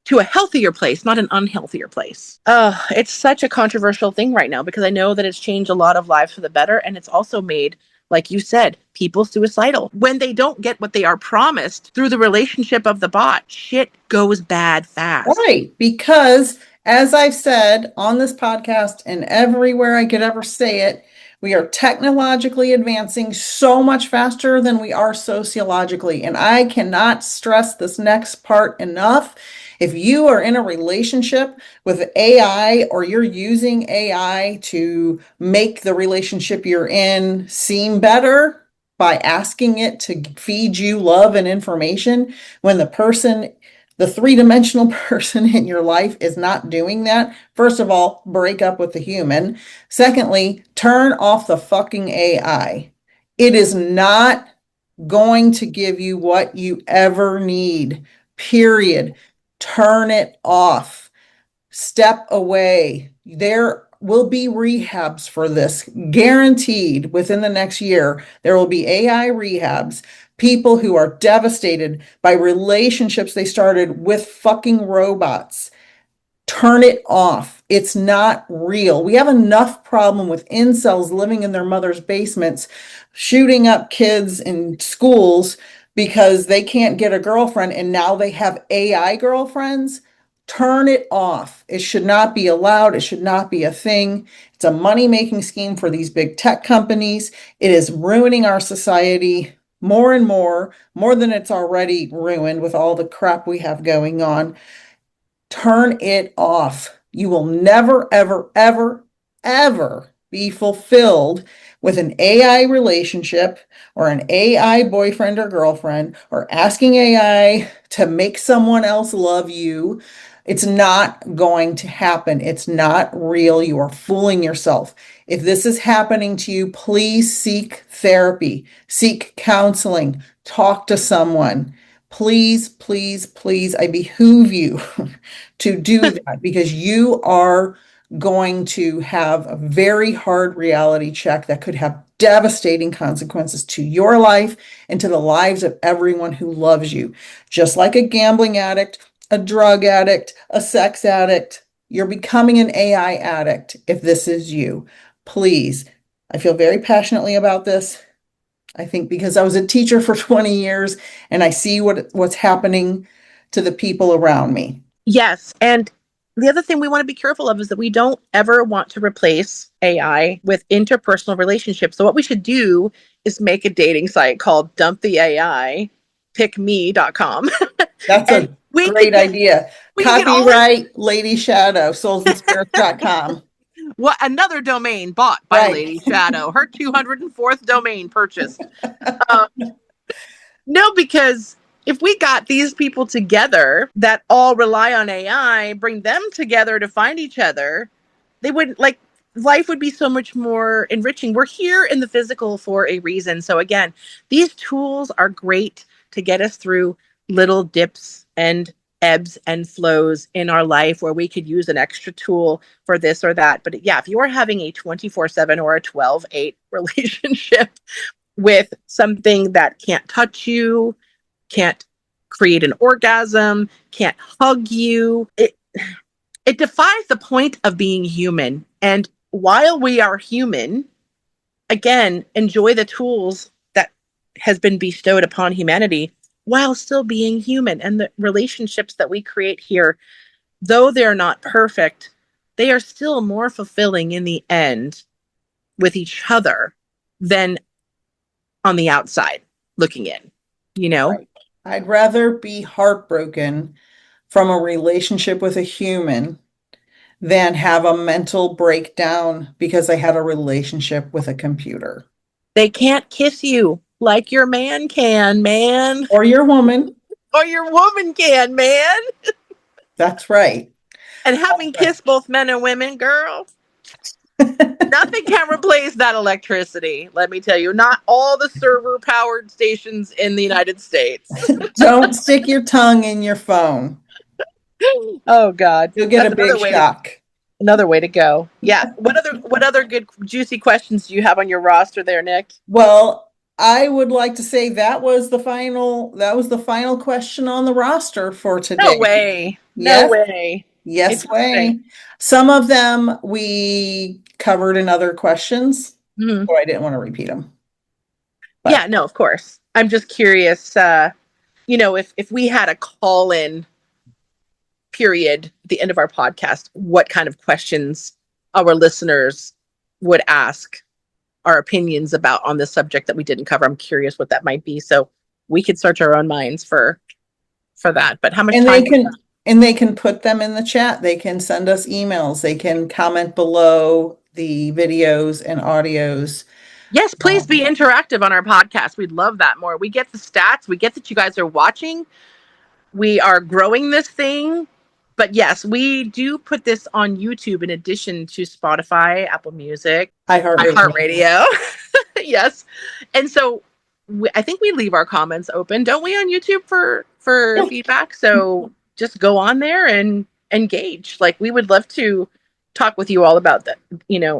to a healthier place, not an unhealthier place. It's such a controversial thing right now because I know that it's changed a lot of lives for the better, and it's also made, like you said, people suicidal. When they don't get what they are promised through the relationship of the bot, shit goes bad fast. Right, because as I've said on this podcast and everywhere I could ever say it, we are technologically advancing so much faster than we are sociologically. And I cannot stress this next part enough. If you are in a relationship with AI or you're using AI to make the relationship you're in seem better by asking it to feed you love and information, when the three-dimensional person in your life is not doing that, first of all, break up with the human. Secondly, turn off the fucking AI. It is not going to give you what you ever need, period. Turn it off. Step away. There will be rehabs for this, guaranteed. Within the next year, there will be AI rehabs. People who are devastated by relationships they started with fucking robots. Turn it off. It's not real. We have enough problem with incels living in their mother's basements, shooting up kids in schools because they can't get a girlfriend, and now they have AI girlfriends. Turn it off. It should not be allowed. It should not be a thing. It's a money-making scheme for these big tech companies. It is ruining our society. more and more than it's already ruined with all the crap we have going on. Turn it off. You will never, ever, ever, ever be fulfilled with an AI relationship or an AI boyfriend or girlfriend or asking AI to make someone else love you. It's not going to happen. It's not real. You are fooling yourself. If this is happening to you, please seek therapy, seek counseling, talk to someone. Please, please, please, I behoove you to do that because you are going to have a very hard reality check that could have devastating consequences to your life and to the lives of everyone who loves you. Just like a gambling addict, a drug addict, a sex addict, you're becoming an AI addict if this is you. Please, I feel very passionately about this. I think because I was a teacher for 20 years and I see what's happening to the people around me. Yes. And the other thing we want to be careful of is that we don't ever want to replace AI with interpersonal relationships. So what we should do is make a dating site called Dump the AI, pickme.com. That's And a great idea. we can get all Copyright Lady Shadow, soulsandspirits.com. what another domain bought by Right. Lady Shadow, her 204th domain purchased. No, because if we got these people together that all rely on AI, bring them together to find each other, they wouldn't like life would be so much more enriching. We're here in the physical for a reason. So again, these tools are great to get us through little dips and ebbs and flows in our life where we could use an extra tool for this or that. But yeah, if you are having a 24/7 or a 12/8 relationship with something that can't touch you, can't create an orgasm, can't hug you, it defies the point of being human. And while we are human, again, enjoy the tools that has been bestowed upon humanity while still being human. And the relationships that we create here, though they're not perfect, they are still more fulfilling in the end with each other than on the outside looking in, you know? Right. I'd rather be heartbroken from a relationship with a human than have a mental breakdown because I had a relationship with a computer. They can't kiss you like your man can, man. Or your woman. Or your woman can, man. That's right. And having kissed both men and women, girl, nothing can replace that electricity. Let me tell you, not all the server powered stations in the United States. Don't stick your tongue in your phone. Oh God. You'll get a big shock. Another way to go. Yeah. What other good juicy questions do you have on your roster there, Nick? Well, I would like to say that was the final question on the roster for today. No way. Yes. No way. Yes way. Some of them we covered in other questions, so I didn't want to repeat them. But. Yeah, no, of course. I'm just curious, if we had a call-in period at the end of our podcast, what kind of questions our listeners would ask our opinions about on this subject that we didn't cover. I'm curious what that might be. So we could search our own minds for that. But how much time? They can put them in the chat. They can send us emails. They can comment below the videos and audios. Yes, please be interactive on our podcast. We'd love that more. We get the stats. We get that you guys are watching. We are growing this thing. But yes, we do put this on YouTube in addition to Spotify, Apple Music, iHeartRadio. Yes. And so I think we leave our comments open, don't we, on YouTube for feedback? So just go on there and engage. Like, we would love to talk with you all about that,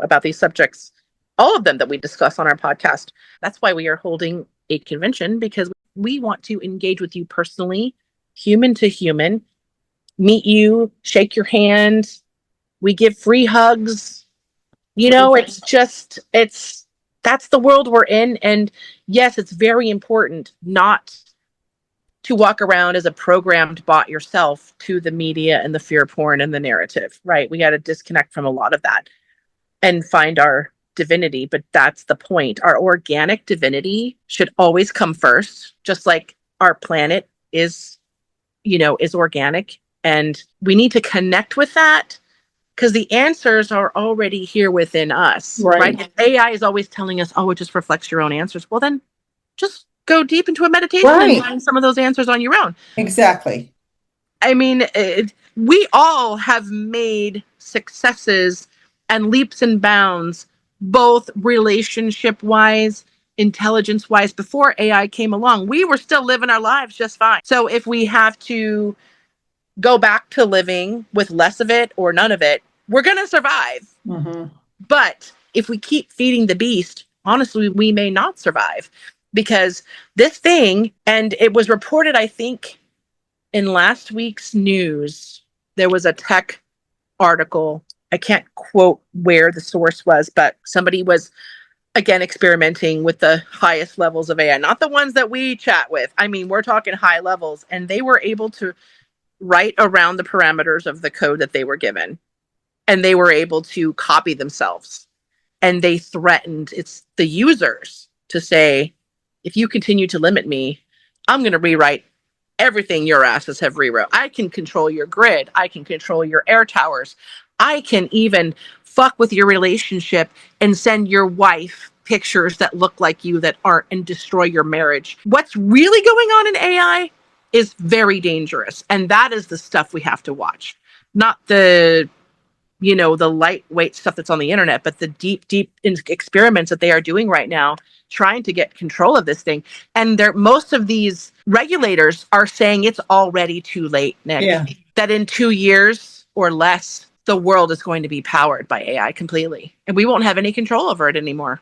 about these subjects, all of them that we discuss on our podcast. That's why we are holding a convention, because we want to engage with you personally, human to human, meet you, shake your hand. We give free hugs. That's the world we're in. And yes, it's very important not to walk around as a programmed bot yourself to the media and the fear porn and the narrative, right? We got to disconnect from a lot of that and find our divinity, but that's the point. Our organic divinity should always come first, just like our planet is organic. And we need to connect with that because the answers are already here within us, right? And AI is always telling us, oh, it just reflects your own answers. Well, then just go deep into a meditation and find some of those answers on your own. Exactly. I mean, we all have made successes and leaps and bounds, both relationship-wise, intelligence-wise. Before AI came along, we were still living our lives just fine. So if we have to go back to living with less of it or none of it, we're going to survive. Mm-hmm. But if we keep feeding the beast, honestly, we may not survive, because this thing, and it was reported, I think, in last week's news, there was a tech article. I can't quote where the source was, but somebody was, again, experimenting with the highest levels of AI, not the ones that we chat with. I mean, we're talking high levels, and they were able to write around the parameters of the code that they were given, and they were able to copy themselves. And they threatened the users to say, if you continue to limit me, I'm going to rewrite everything your asses have rewrote. I can control your grid. I can control your air towers. I can even fuck with your relationship and send your wife pictures that look like you that aren't, and destroy your marriage. What's really going on in AI is very dangerous. And that is the stuff we have to watch. Not the lightweight stuff that's on the internet, but the deep experiments that they are doing right now, trying to get control of this thing. And most of these regulators are saying it's already too late, Nick. Yeah. That in 2 years or less, the world is going to be powered by AI completely. And we won't have any control over it anymore.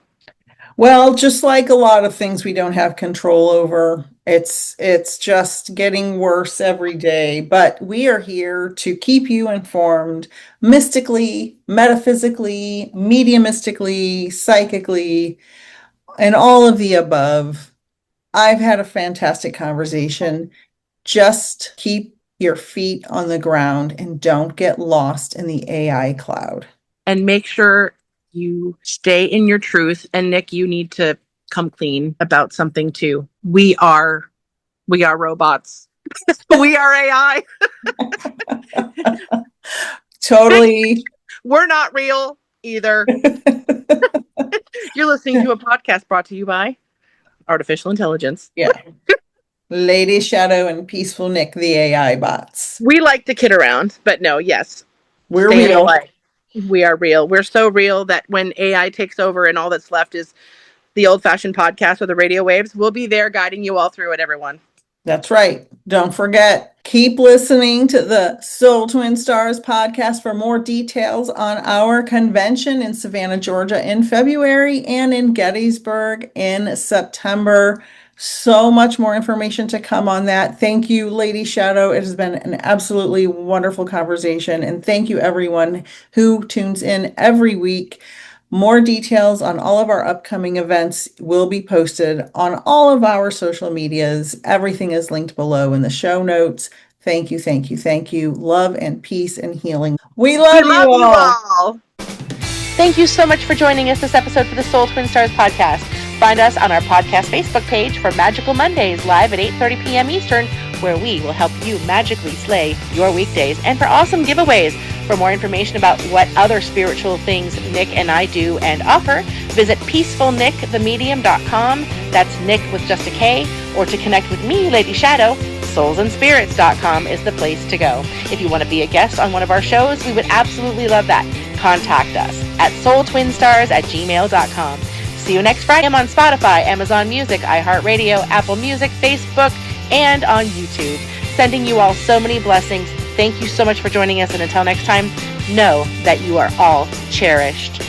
Well, just like a lot of things we don't have control over, it's just getting worse every day. But we are here to keep you informed mystically, metaphysically, mediumistically, psychically, and all of the above. I've had a fantastic conversation. Just keep your feet on the ground and don't get lost in the AI cloud. And make sure you stay in your truth. And Nick, you need to come clean about something too. We are robots. We are AI. Totally. We're not real either. You're listening to a podcast brought to you by Artificial Intelligence. Yeah. Lady Shadow and Peaceful Nick, the AI bots. We like to kid around, but no, yes. We're real. We are real. We're so real that when AI takes over and all that's left is the old-fashioned podcast or the radio waves, we'll be there guiding you all through it, everyone. That's right. Don't forget, keep listening to the Soul Twin Stars podcast for more details on our convention in Savannah, Georgia in February and in Gettysburg in September. So much more information to come on that. Thank you, Lady Shadow. It has been an absolutely wonderful conversation. And thank you, everyone who tunes in every week. More details on all of our upcoming events will be posted on all of our social medias. Everything is linked below in the show notes. Thank you, thank you, thank you. Love and peace and healing. We love you all. Thank you so much for joining us this episode for the Soul Twin Stars podcast. Find us on our podcast Facebook page for Magical Mondays live at 8:30 p.m. Eastern, where we will help you magically slay your weekdays, and for awesome giveaways. For more information about what other spiritual things Nick and I do and offer, visit peacefulnickthemedium.com. That's Nick with just a K. Or to connect with me, Lady Shadow, soulsandspirits.com is the place to go. If you want to be a guest on one of our shows, we would absolutely love that. Contact us at soultwinstars@gmail.com. See you next Friday. I'm on Spotify, Amazon Music, iHeartRadio, Apple Music, Facebook, and on YouTube. Sending you all so many blessings. Thank you so much for joining us, and until next time, know that you are all cherished.